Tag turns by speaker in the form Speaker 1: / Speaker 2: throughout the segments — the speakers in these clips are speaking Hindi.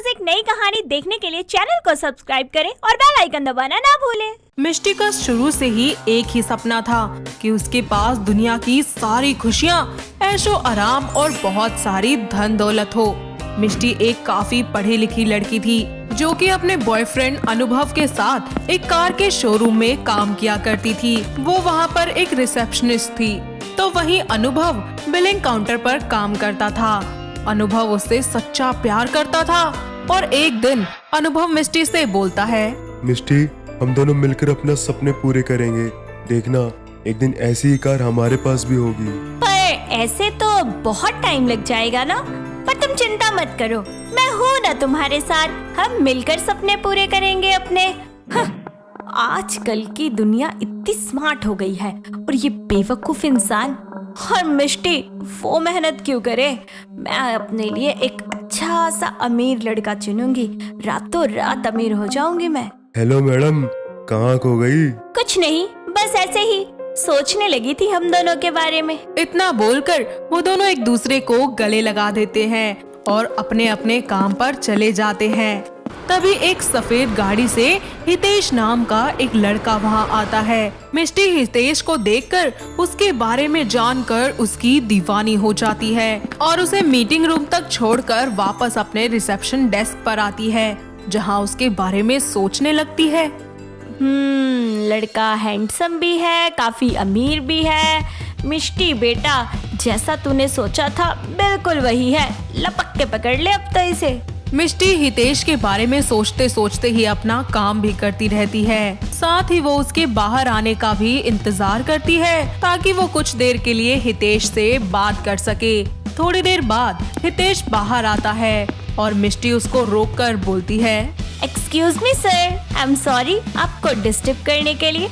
Speaker 1: रोज एक नई कहानी देखने के लिए चैनल को सब्सक्राइब करें और बेल आइकन दबाना ना भूलें।
Speaker 2: मिष्टी का शुरू से ही एक ही सपना था कि उसके पास दुनिया की सारी खुशियाँ, ऐशो आराम और बहुत सारी धन दौलत हो। मिष्टी एक काफी पढ़ी लिखी लड़की थी जो कि अपने बॉयफ्रेंड अनुभव के साथ एक कार के शोरूम में काम किया करती थी। वो वहाँ पर एक रिसेप्शनिस्ट थी, तो वहीं अनुभव बिलिंग काउंटर पर काम करता था। अनुभव उससे सच्चा प्यार करता था और एक दिन अनुभव मिष्टी से बोलता है,
Speaker 3: मिष्टी, हम दोनों मिलकर अपना सपने पूरे करेंगे। देखना, एक दिन ऐसी ही कार हमारे पास भी होगी।
Speaker 1: पर ऐसे तो बहुत टाइम लग जाएगा ना। पर तुम चिंता मत करो, मैं हूँ ना तुम्हारे साथ। हम मिलकर सपने पूरे करेंगे अपने। आजकल की दुनिया इतनी स्मार्ट हो गई है और ये बेवकूफ इंसान और मिष्टी वो मेहनत क्यों करे। मैं अपने लिए एक अच्छा सा अमीर लड़का चुनूंगी, रातों रात अमीर हो जाऊंगी मैं।
Speaker 3: हेलो मैडम, कहाँ खो गई?
Speaker 1: कुछ नहीं, बस ऐसे ही सोचने लगी थी हम दोनों के बारे में।
Speaker 2: इतना बोलकर वो दोनों एक दूसरे को गले लगा देते हैं और अपने अपने काम पर चले जाते हैं। तभी एक सफेद गाड़ी से हितेश नाम का एक लड़का वहाँ आता है। मिष्टी हितेश को देखकर उसके बारे में जानकर उसकी दीवानी हो जाती है और उसे मीटिंग रूम तक छोड़कर वापस अपने रिसेप्शन डेस्क पर आती है, जहाँ उसके बारे में सोचने लगती है।
Speaker 1: लड़का हैंडसम भी है, काफी अमीर भी है। मिष्टी बेटा, जैसा तूने सोचा था बिल्कुल वही है। लपक के पकड़ ले अब तो इसे।
Speaker 2: मिष्टी हितेश के बारे में सोचते सोचते ही अपना काम भी करती रहती है। साथ ही वो उसके बाहर आने का भी इंतजार करती है ताकि वो कुछ देर के लिए हितेश से बात कर सके। थोड़ी देर बाद हितेश बाहर आता है और मिष्टी उसको रोककर बोलती है,
Speaker 1: excuse me sir, I am sorry आपको डिस्टर्ब करने के लिए,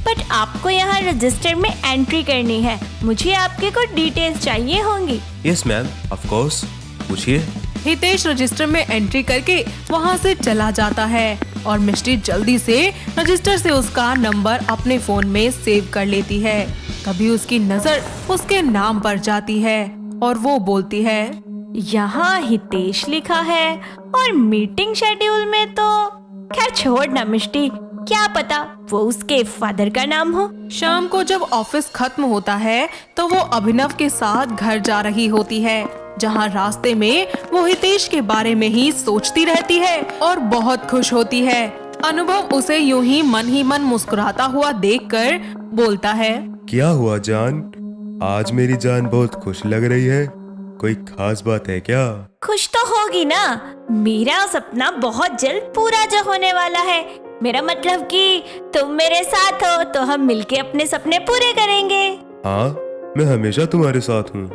Speaker 1: बट आपको यहाँ रजिस्टर में एंट्री करनी है। मुझे आपके कुछ डिटेल्स चाहिए होंगी।
Speaker 4: यस मैम, ऑफ कोर्स, पूछिए।
Speaker 2: हितेश रजिस्टर में एंट्री करके वहाँ से चला जाता है और मिष्टी जल्दी से रजिस्टर से उसका नंबर अपने फोन में सेव कर लेती है। तभी उसकी नजर उसके नाम पर जाती है और वो बोलती है,
Speaker 1: यहाँ हितेश लिखा है और मीटिंग शेड्यूल में तो खैर छोड़ ना मिष्टी, क्या पता वो उसके फादर का नाम हो।
Speaker 2: शाम को जब ऑफिस खत्म होता है तो वो अभिनव के साथ घर जा रही होती है, जहाँ रास्ते में वो हितेश के बारे में ही सोचती रहती है और बहुत खुश होती है। अनुभव उसे यूं ही मन मुस्कुराता हुआ देखकर बोलता है,
Speaker 3: क्या हुआ जान? आज मेरी जान बहुत खुश लग रही है। कोई खास बात है क्या?
Speaker 1: खुश तो होगी ना, मेरा सपना बहुत जल्द पूरा जो होने वाला है। मेरा मतलब कि तुम मेरे साथ हो तो हम मिलके अपने सपने पूरे करेंगे।
Speaker 3: हाँ, मैं हमेशा तुम्हारे साथ हूँ।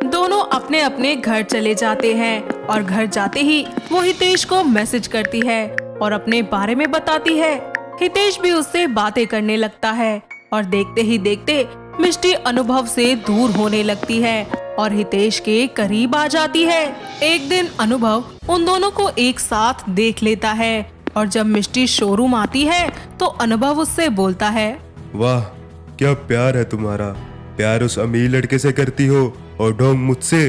Speaker 2: दोनों अपने अपने घर चले जाते हैं और घर जाते ही वो हितेश को मैसेज करती है और अपने बारे में बताती है। हितेश भी उससे बातें करने लगता है और देखते ही देखते मिष्टी अनुभव से दूर होने लगती है और हितेश के करीब आ जाती है। एक दिन अनुभव उन दोनों को एक साथ देख लेता है और जब मिष्टी शोरूम आती है तो अनुभव उससे बोलता है,
Speaker 3: वाह, क्या प्यार है तुम्हारा। प्यार उस अमीर लड़के से करती हो और ढोंग मुझसे।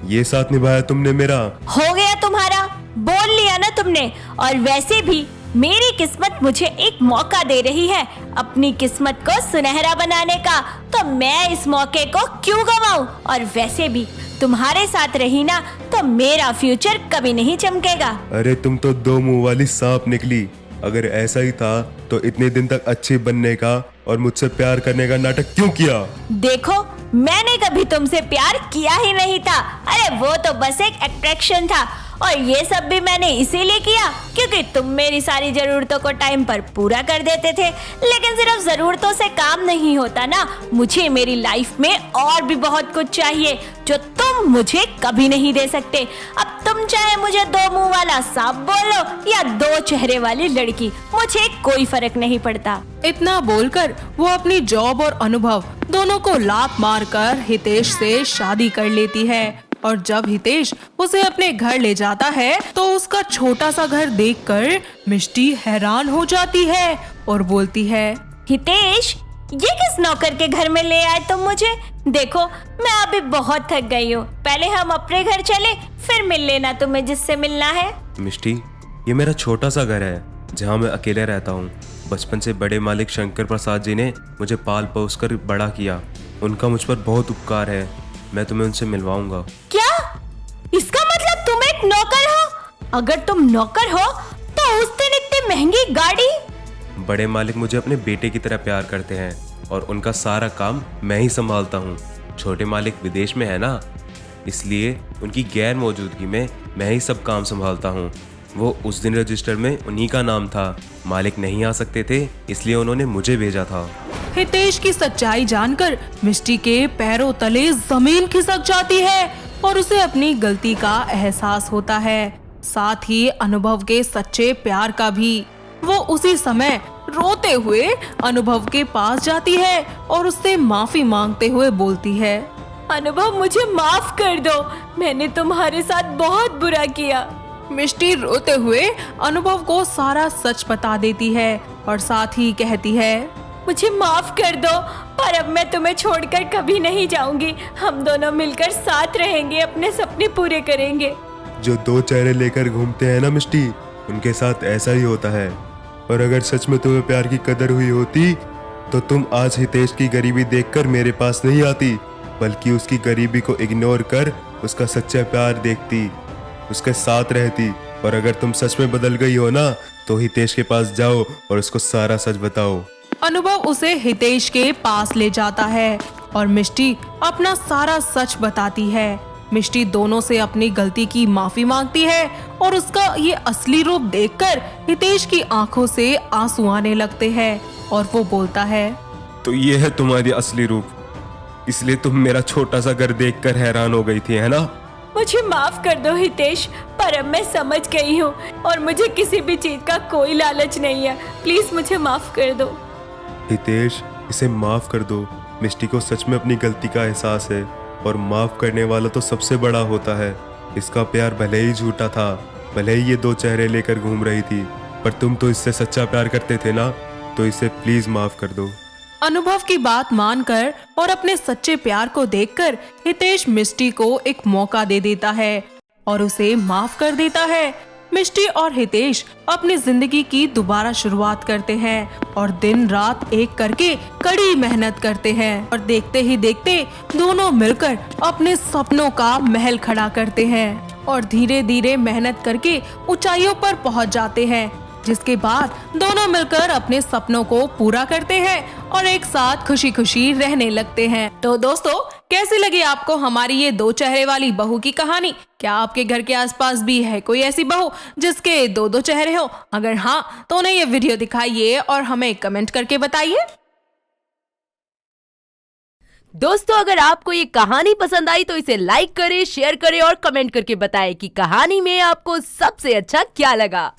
Speaker 3: ये साथ निभाया तुमने मेरा।
Speaker 1: हो गया तुम्हारा, बोल लिया ना तुमने। और वैसे भी मेरी किस्मत मुझे एक मौका दे रही है अपनी किस्मत को सुनहरा बनाने का, तो मैं इस मौके को क्यों गवाऊं। और वैसे भी तुम्हारे साथ रही ना तो मेरा फ्यूचर कभी नहीं चमकेगा।
Speaker 3: अरे तुम तो दो मुंह वाली सांप निकली। अगर ऐसा ही था तो इतने दिन तक अच्छी बनने का और मुझसे प्यार करने का नाटक क्यों किया?
Speaker 1: देखो, मैंने कभी तुमसे प्यार किया ही नहीं था। अरे वो तो बस एक अट्रैक्शन था और ये सब भी मैंने इसीलिए किया क्योंकि तुम मेरी सारी जरूरतों को टाइम पर पूरा कर देते थे। लेकिन सिर्फ जरूरतों से काम नहीं होता ना, मुझे मेरी लाइफ में और भी बहुत कुछ चाहिए जो तुम मुझे कभी नहीं दे सकते। अब तुम चाहे मुझे दो मुंह वाला सांप बोलो या दो चेहरे वाली लड़की, मुझे कोई फर्क नहीं पड़ता।
Speaker 2: इतना बोलकर वो अपनी जॉब और अनुभव दोनों को लात मारकर हितेश से शादी कर लेती है। और जब हितेश उसे अपने घर ले जाता है तो उसका छोटा सा घर देखकर मिष्टी हैरान हो जाती है और बोलती है,
Speaker 1: हितेश, ये किस नौकर के घर में ले आए तुम मुझे? देखो मैं अभी बहुत थक गई हूँ, पहले हम अपने घर चले, फिर मिल लेना तुम्हें जिससे मिलना है।
Speaker 3: मिष्टी, ये मेरा छोटा सा घर है जहाँ मैं अकेले रहता हूँ। बचपन से बड़े मालिक शंकर प्रसाद जी ने मुझे पाल पोस कर बड़ा किया। उनका मुझ पर बहुत उपकार है, मैं तुम्हें उनसे मिलवाऊंगा।
Speaker 1: क्या? इसका मतलब तुम एक नौकर हो? अगर तुम नौकर हो तो उस दिन इतनी महंगी गाड़ी।
Speaker 3: बड़े मालिक मुझे अपने बेटे की तरह प्यार करते हैं और उनका सारा काम मैं ही संभालता हूँ। छोटे मालिक विदेश में है ना, इसलिए उनकी गैर मौजूदगी में मैं ही सब काम संभालता हूँ। वो उस दिन रजिस्टर में उन्हीं का नाम था, मालिक नहीं आ सकते थे इसलिए उन्होंने मुझे भेजा था।
Speaker 2: हितेश की सच्चाई जानकर मिष्टी के पैरों तले जमीन खिसक जाती है और उसे अपनी गलती का एहसास होता है, साथ ही अनुभव के सच्चे प्यार का भी। वो उसी समय रोते हुए अनुभव के पास जाती है और उससे माफी मांगते हुए बोलती है,
Speaker 1: अनुभव मुझे माफ कर दो, मैंने तुम्हारे साथ बहुत बुरा किया।
Speaker 2: मिष्टी रोते हुए अनुभव को सारा सच बता देती है और साथ ही कहती है,
Speaker 1: मुझे माफ कर दो, पर अब मैं तुम्हें छोड़कर कभी नहीं जाऊंगी। हम दोनों मिलकर साथ रहेंगे, अपने सपने पूरे करेंगे।
Speaker 3: जो दो चेहरे लेकर घूमते हैं ना मिष्टी, उनके साथ ऐसा ही होता है। और अगर सच में तुम्हें प्यार की कदर हुई होती तो तुम आज हितेश की गरीबी देखकर मेरे पास नहीं आती, बल्कि उसकी गरीबी को इग्नोर कर उसका सच्चा प्यार देखती, उसके साथ रहती। और अगर तुम सच में बदल गई हो ना, तो हितेश के पास जाओ और उसको सारा सच बताओ।
Speaker 2: अनुभव उसे हितेश के पास ले जाता है और मिष्टी अपना सारा सच बताती है। मिष्टी दोनों से अपनी गलती की माफी मांगती है और उसका ये असली रूप देखकर हितेश की आंखों से आंसू आने लगते हैं और वो बोलता है,
Speaker 3: तो ये है तुम्हारी असली रूप, इसलिए तुम मेरा छोटा सा घर देखकर हैरान हो गई थी, है ना?
Speaker 1: मुझे माफ कर दो हितेश, पर अब मैं समझ गई हूँ और मुझे किसी भी चीज का कोई लालच नहीं है। प्लीज मुझे माफ कर दो।
Speaker 3: हितेश, इसे माफ कर दो। मिष्टी को सच में अपनी गलती का एहसास है और माफ करने वाला तो सबसे बड़ा होता है। इसका प्यार भले ही झूठा था, भले ही ये दो चेहरे लेकर घूम रही थी, पर तुम तो इससे सच्चा प्यार करते थे ना, तो इसे प्लीज माफ कर दो।
Speaker 2: अनुभव की बात मानकर और अपने सच्चे प्यार को देखकर हितेश मिष्टी को एक मौका दे देता है और उसे माफ कर देता है। मिष्टी और हितेश अपनी जिंदगी की दोबारा शुरुआत करते हैं और दिन रात एक करके कड़ी मेहनत करते हैं और देखते ही देखते दोनों मिलकर अपने सपनों का महल खड़ा करते हैं और धीरे धीरे मेहनत करके ऊंचाइयों पर पहुंच जाते हैं, जिसके बाद दोनों मिलकर अपने सपनों को पूरा करते हैं और एक साथ खुशी खुशी रहने लगते हैं। तो दोस्तों, कैसी लगी आपको हमारी ये दो चेहरे वाली बहू की कहानी? क्या आपके घर के आसपास भी है कोई ऐसी बहू जिसके दो दो चेहरे हो? अगर हाँ, तो उन्हें ये वीडियो दिखाइए और हमें कमेंट करके बताइए।
Speaker 5: दोस्तों, अगर आपको ये कहानी पसंद आई तो इसे लाइक करें, शेयर करें और कमेंट करके बताएं कि कहानी में आपको सबसे अच्छा क्या लगा।